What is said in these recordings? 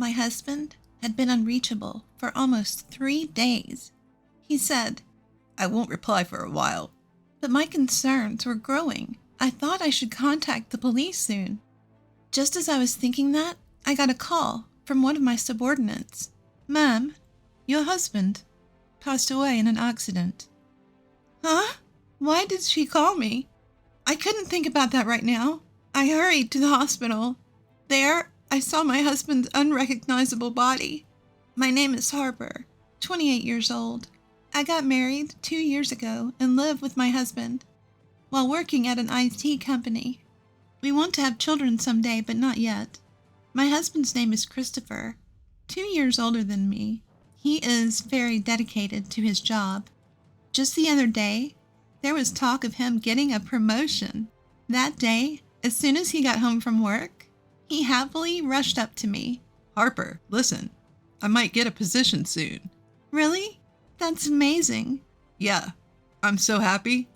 My husband had been unreachable for almost 3 days. He said, "I won't reply for a while." but my concerns were growing. I thought I should contact the police soon. Just as I was thinking that, I got a call from one of my subordinates. "Ma'am, your husband passed away in an accident." Huh? Why did she call me? I couldn't think about that right now. I hurried to the hospital. There, I saw my husband's unrecognizable body. My name is Harper, 28 years old. I got married 2 years ago and live with my husband while working at an IT company. We want to have children someday, but not yet. My husband's name is Christopher, 2 years older than me. He is very dedicated to his job. Just the other day, there was talk of him getting a promotion. That day, as soon as he got home from work, he happily rushed up to me. "Harper, listen, I might get a position soon." "Really? That's amazing." "Yeah, I'm so happy.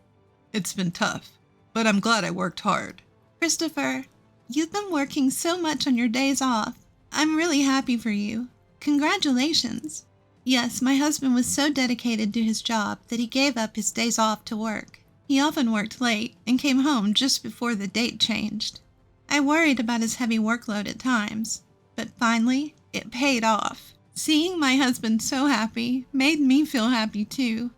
It's been tough, but I'm glad I worked hard." "Christopher, you've been working so much on your days off. I'm really happy for you. Congratulations." Yes, my husband was so dedicated to his job that he gave up his days off to work. He often worked late and came home just before the date changed. I worried about his heavy workload at times, but finally, it paid off. Seeing my husband so happy made me feel happy too.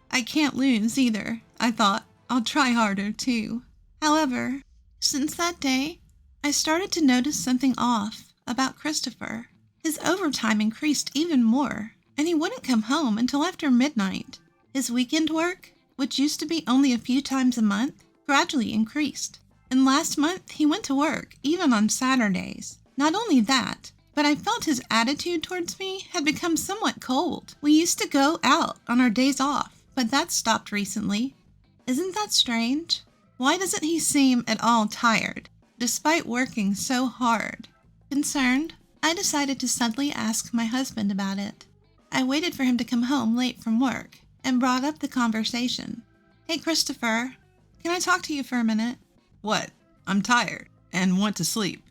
I can't lose either, I thought. I'll try harder too. However, since that day, I started to notice something off about Christopher. His overtime increased even more, and he wouldn't come home until after midnight. His weekend work, which used to be only a few times a month, gradually increased. And last month, he went to work, even on Saturdays. Not only that, but I felt his attitude towards me had become somewhat cold. We used to go out on our days off, but that stopped recently. Isn't that strange? Why doesn't he seem at all tired, despite working so hard? Concerned, I decided to subtly ask my husband about it. I waited for him to come home late from work and brought up the conversation. "Hey, Christopher, can I talk to you for a minute?" "What? I'm tired and want to sleep."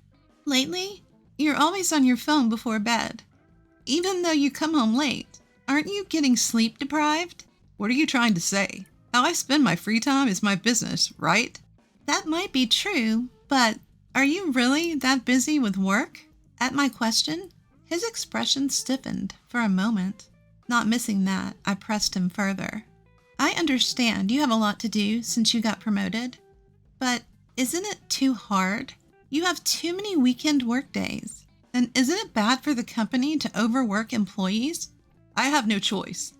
"Lately, you're always on your phone before bed. Even though you come home late, aren't you getting sleep deprived?" "What are you trying to say? How I spend my free time is my business, right?" "That might be true, but are you really that busy with work?" At my question, his expression stiffened for a moment. Not missing that, I pressed him further. "I understand you have a lot to do since you got promoted, but isn't it too hard? You have too many weekend work days. And isn't it bad for the company to overwork employees?" "I have no choice.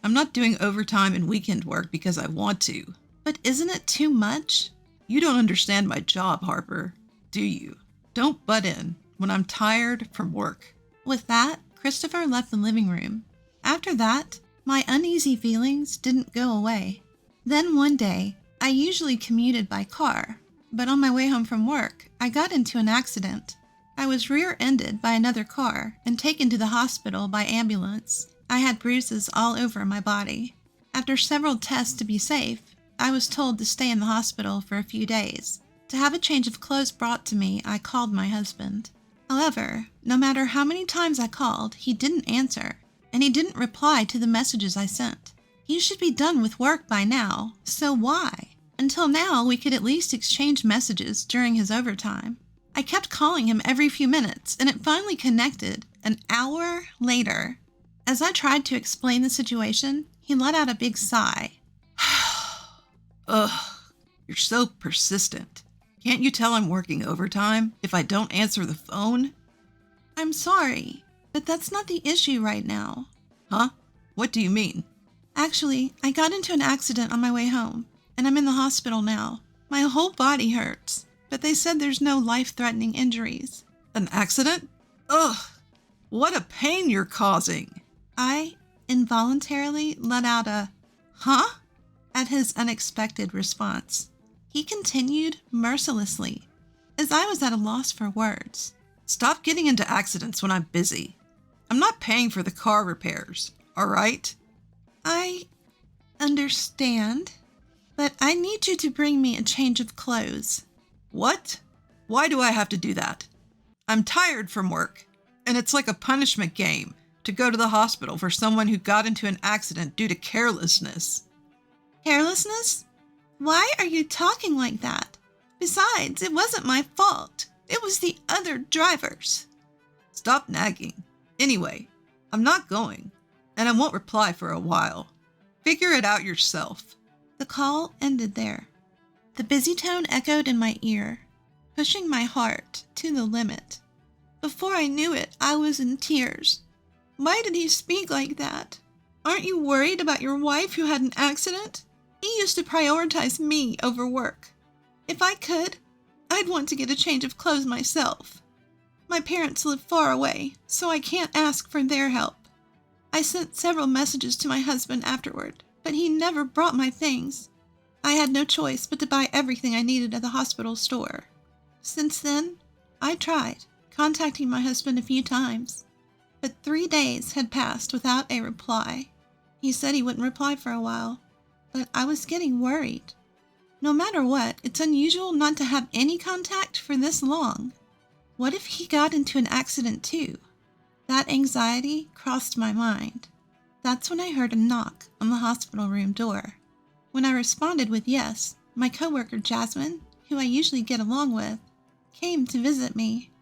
I'm not doing overtime and weekend work because I want to." "But isn't it too much?" "You don't understand my job, Harper, do you? Don't butt in when I'm tired from work." With that, Christopher left the living room. After that, my uneasy feelings didn't go away. Then one day, I usually commuted by car, but on my way home from work, I got into an accident. I was rear-ended by another car and taken to the hospital by ambulance. I had bruises all over my body. After several tests to be safe, I was told to stay in the hospital for a few days. To have a change of clothes brought to me, I called my husband. However, no matter how many times I called, he didn't answer, and he didn't reply to the messages I sent. He should be done with work by now, so why? Until now, we could at least exchange messages during his overtime. I kept calling him every few minutes, and it finally connected an hour later. As I tried to explain the situation, he let out a big sigh. Ugh, you're so persistent. Can't you tell I'm working overtime if I don't answer the phone? "I'm sorry, but that's not the issue right now." "Huh? What do you mean?" "Actually, I got into an accident on my way home, and I'm in the hospital now. My whole body hurts, but they said there's no life-threatening injuries." "An accident? Ugh, what a pain you're causing." I involuntarily let out a, "Huh?" at his unexpected response. He continued mercilessly, as I was at a loss for words. "Stop getting into accidents when I'm busy. I'm not paying for the car repairs, all right?" "I understand, but I need you to bring me a change of clothes." "What? Why do I have to do that? I'm tired from work, and it's like a punishment game to go to the hospital for someone who got into an accident due to carelessness. Carelessness? Why are you talking like that? Besides, it wasn't my fault. It was the other drivers. Stop nagging. Anyway, I'm not going, and I won't reply for a while. Figure it out yourself. The call ended there. The busy tone echoed in my ear, pushing my heart to the limit. Before I knew it, I was in tears. Why did he speak like that? Aren't you worried about your wife who had an accident? He used to prioritize me over work. If I could, I'd want to get a change of clothes myself. My parents live far away, so I can't ask for their help. I sent several messages to my husband afterward, but he never brought my things. I had no choice but to buy everything I needed at the hospital store. Since then, I tried contacting my husband a few times, but 3 days had passed without a reply. He said he wouldn't reply for a while, but I was getting worried. No matter what, it's unusual not to have any contact for this long. What if he got into an accident too? That anxiety crossed my mind. That's when I heard a knock on the hospital room door. When I responded with yes, my coworker Jasmine, who I usually get along with, came to visit me.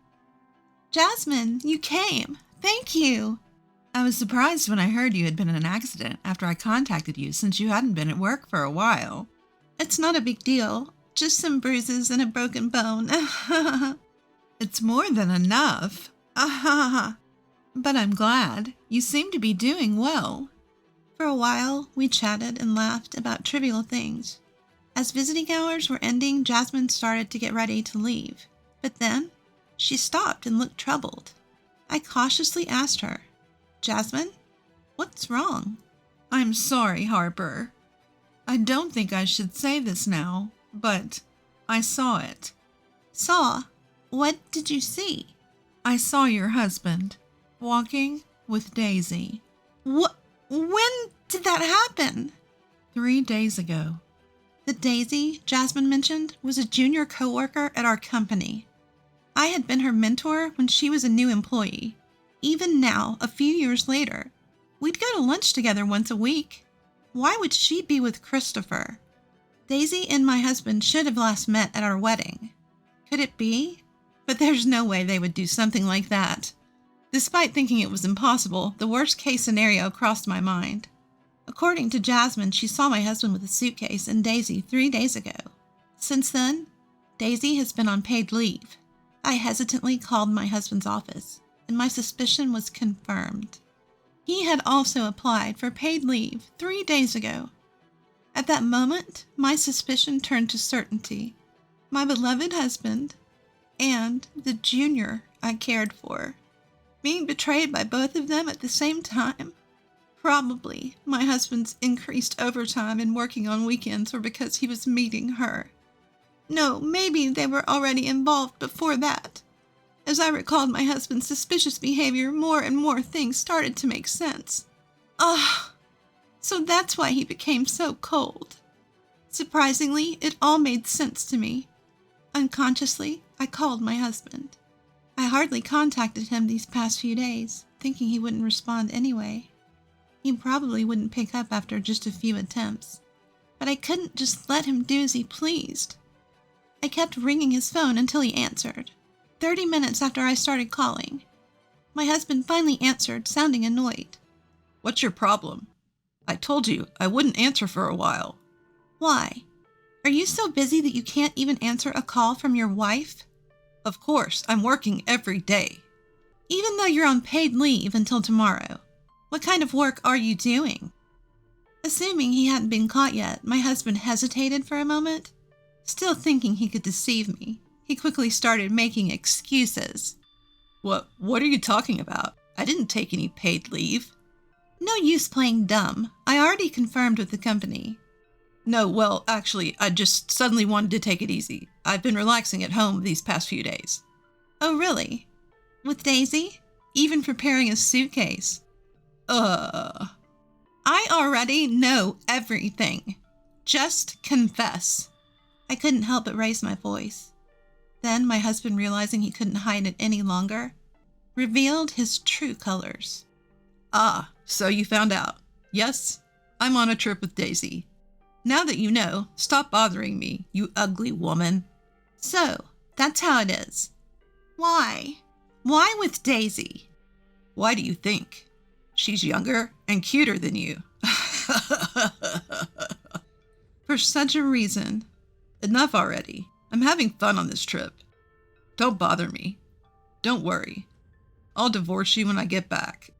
Jasmine, you came! Thank you! I was surprised when I heard you had been in an accident after I contacted you since you hadn't been at work for a while. It's not a big deal. Just some bruises and a broken bone. It's more than enough. But I'm glad. You seem to be doing well. For a while, we chatted and laughed about trivial things. As visiting hours were ending, Jasmine started to get ready to leave. But then, she stopped and looked troubled. I cautiously asked her, "Jasmine, what's wrong?" I'm sorry, Harper. I don't think I should say this now, but I saw it. Saw? What did you see? I saw your husband walking with Daisy. What? When did that happen? 3 days ago. The Daisy Jasmine mentioned was a junior coworker at our company. I had been her mentor when she was a new employee. Even now, a few years later, we'd go to lunch together once a week. Why would she be with Christopher? Daisy and my husband should have last met at our wedding. Could it be? But there's no way they would do something like that. Despite thinking it was impossible, the worst-case scenario crossed my mind. According to Jasmine, she saw my husband with a suitcase and Daisy 3 days ago. Since then, Daisy has been on paid leave. I hesitantly called my husband's office, and my suspicion was confirmed. He had also applied for paid leave 3 days ago. At that moment, my suspicion turned to certainty. My beloved husband and the junior I cared for, being betrayed by both of them at the same time. Probably my husband's increased overtime and working on weekends were because he was meeting her. No, maybe they were already involved before that. As I recalled my husband's suspicious behavior, more and more things started to make sense. So that's why he became so cold. Surprisingly, it all made sense to me. Unconsciously, I called my husband. I hardly contacted him these past few days, thinking he wouldn't respond anyway. He probably wouldn't pick up after just a few attempts. But I couldn't just let him do as he pleased. I kept ringing his phone until he answered. 30 minutes after I started calling, my husband finally answered, sounding annoyed. What's your problem? I told you I wouldn't answer for a while. Why? Are you so busy that you can't even answer a call from your wife? Of course, I'm working every day. Even though you're on paid leave until tomorrow, what kind of work are you doing? Assuming he hadn't been caught yet, my husband hesitated for a moment. Still thinking he could deceive me, he quickly started making excuses. What are you talking about? I didn't take any paid leave. No use playing dumb. I already confirmed with the company. No, well, actually, I just suddenly wanted to take it easy. I've been relaxing at home these past few days. Oh, really? With Daisy? Even preparing a suitcase? I already know everything. Just confess. I couldn't help but raise my voice. Then, my husband realizing he couldn't hide it any longer, revealed his true colors. Ah, so you found out. Yes, I'm on a trip with Daisy. Now that you know, stop bothering me, you ugly woman. So, that's how it is. Why? Why with Daisy? Why do you think? She's younger and cuter than you. For such a reason. Enough already. I'm having fun on this trip. Don't bother me. Don't worry. I'll divorce you when I get back.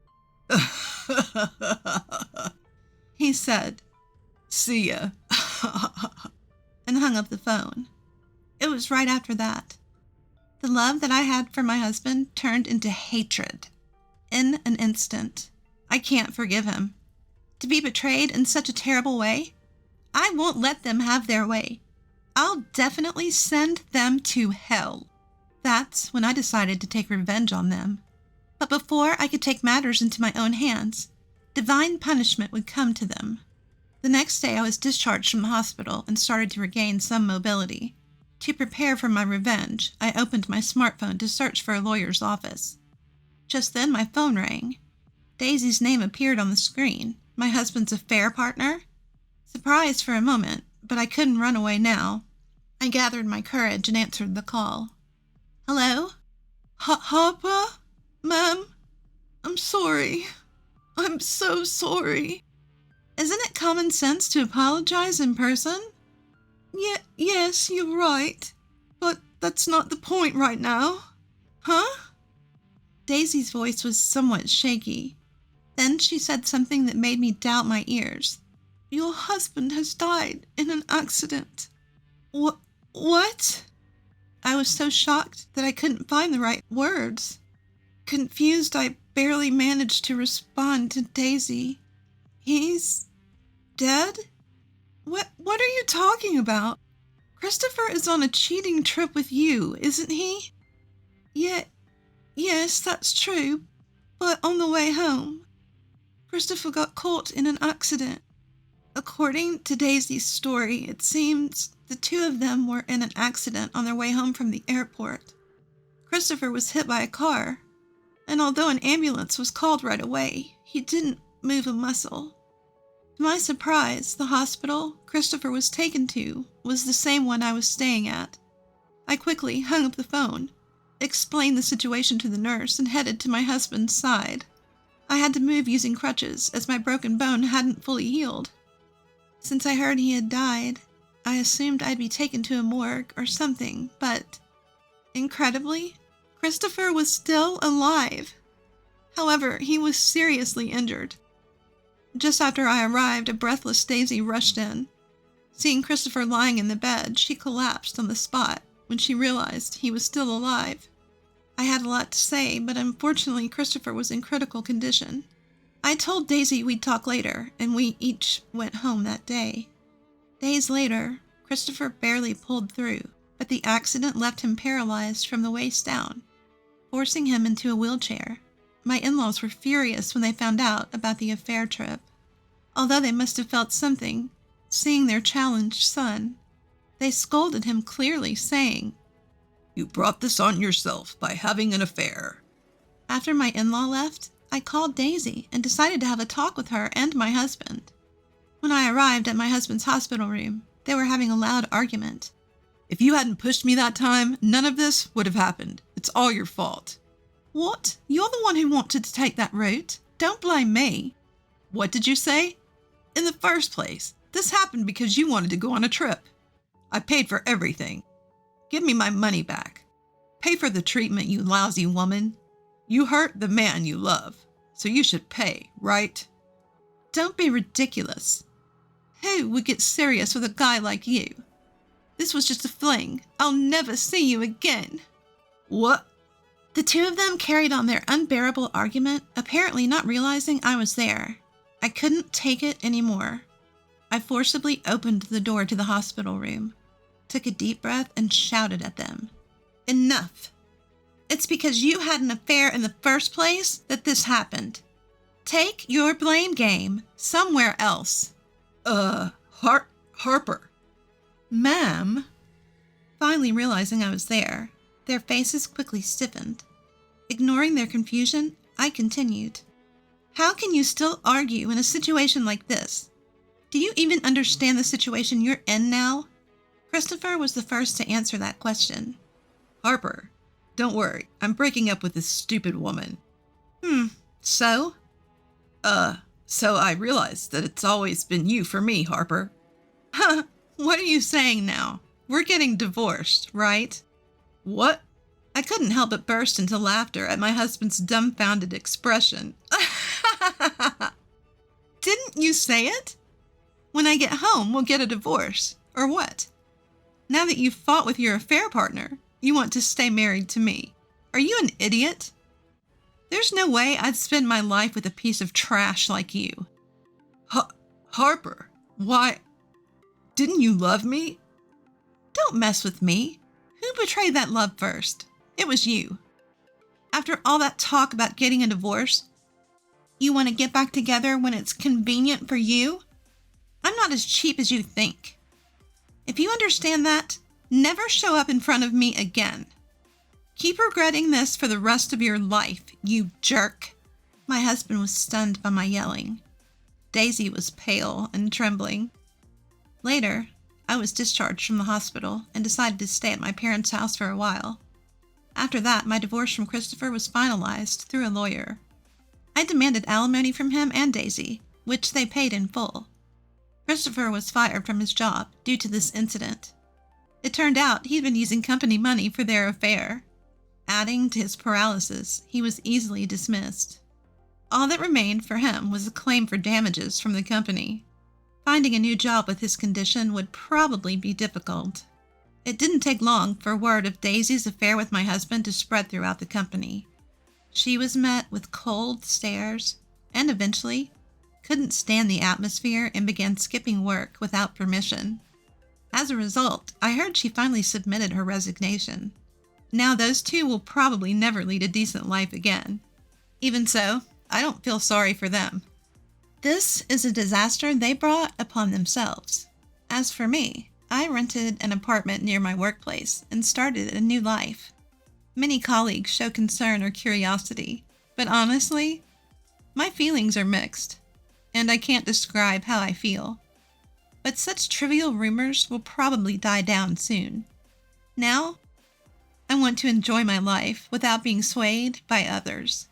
He said, See ya. and hung up the phone. It was right after that. The love that I had for my husband turned into hatred. In an instant. I can't forgive him. To be betrayed in such a terrible way? I won't let them have their way. I'll definitely send them to hell. That's when I decided to take revenge on them. But before I could take matters into my own hands, divine punishment would come to them. The next day I was discharged from the hospital and started to regain some mobility. To prepare for my revenge, I opened my smartphone to search for a lawyer's office. Just then my phone rang. Daisy's name appeared on the screen. My husband's affair partner? Surprised for a moment, but I couldn't run away now. I gathered my courage and answered the call. Hello? Harper? Ma'am? I'm sorry. I'm so sorry. Isn't it common sense to apologize in person? Yes, you're right. But that's not the point right now. Huh? Daisy's voice was somewhat shaky. Then she said something that made me doubt my ears. Your husband has died in an accident. What? I was so shocked that I couldn't find the right words. Confused, I barely managed to respond to Daisy. He's dead? What are you talking about? Christopher is on a cheating trip with you, isn't he? Yes, that's true. But on the way home, Christopher got caught in an accident. According to Daisy's story, it seems the two of them were in an accident on their way home from the airport. Christopher was hit by a car, and although an ambulance was called right away, he didn't move a muscle. To my surprise, the hospital Christopher was taken to was the same one I was staying at. I quickly hung up the phone, explained the situation to the nurse, and headed to my husband's side. I had to move using crutches as my broken bone hadn't fully healed. Since I heard he had died, I assumed I'd be taken to a morgue or something, but incredibly, Christopher was still alive. However, he was seriously injured. Just after I arrived, a breathless Daisy rushed in. Seeing Christopher lying in the bed, she collapsed on the spot when she realized he was still alive. I had a lot to say, but unfortunately Christopher was in critical condition. I told Daisy we'd talk later, and we each went home that day. Days later, Christopher barely pulled through, but the accident left him paralyzed from the waist down, forcing him into a wheelchair. My in-laws were furious when they found out about the affair trip. Although they must have felt something, seeing their challenged son, they scolded him clearly, saying, You brought this on yourself by having an affair. After my in-law left, I called Daisy and decided to have a talk with her and my husband. When I arrived at my husband's hospital room, they were having a loud argument. If you hadn't pushed me that time, none of this would have happened. It's all your fault. What? You're the one who wanted to take that route. Don't blame me. What did you say? In the first place, this happened because you wanted to go on a trip. I paid for everything. Give me my money back. Pay for the treatment, you lousy woman. You hurt the man you love, so you should pay, right? Don't be ridiculous. Who would get serious with a guy like you? This was just a fling. I'll never see you again. What? The two of them carried on their unbearable argument, apparently not realizing I was there. I couldn't take it anymore. I forcibly opened the door to the hospital room, took a deep breath, and shouted at them. Enough! It's because you had an affair in the first place that this happened. Take your blame game somewhere else. Harper. Ma'am? Finally realizing I was there, their faces quickly stiffened. Ignoring their confusion, I continued. How can you still argue in a situation like this? Do you even understand the situation you're in now? Christopher was the first to answer that question. Harper, don't worry. I'm breaking up with this stupid woman. So? So I realized that it's always been you for me, Harper. What are you saying now? We're getting divorced, right? What? I couldn't help but burst into laughter at my husband's dumbfounded expression. Didn't you say it? When I get home, we'll get a divorce, or what? Now that you've fought with your affair partner, you want to stay married to me. Are you an idiot? There's no way I'd spend my life with a piece of trash like you. Harper, why? Didn't you love me? Don't mess with me. Who betrayed that love first? It was you. After all that talk about getting a divorce, you want to get back together when it's convenient for you? I'm not as cheap as you think. If you understand that, never show up in front of me again. Keep regretting this for the rest of your life, you jerk. My husband was stunned by my yelling. Daisy was pale and trembling. Later, I was discharged from the hospital and decided to stay at my parents' house for a while. After that, my divorce from Christopher was finalized through a lawyer. I demanded alimony from him and Daisy, which they paid in full. Christopher was fired from his job due to this incident. It turned out he'd been using company money for their affair. Adding to his paralysis, he was easily dismissed. All that remained for him was a claim for damages from the company. Finding a new job with his condition would probably be difficult. It didn't take long for word of Daisy's affair with my husband to spread throughout the company. She was met with cold stares and eventually couldn't stand the atmosphere and began skipping work without permission. As a result, I heard she finally submitted her resignation. Now those two will probably never lead a decent life again. Even so, I don't feel sorry for them. This is a disaster they brought upon themselves. As for me, I rented an apartment near my workplace and started a new life. Many colleagues show concern or curiosity, but honestly, my feelings are mixed, and I can't describe how I feel. But such trivial rumors will probably die down soon. Now, I want to enjoy my life without being swayed by others.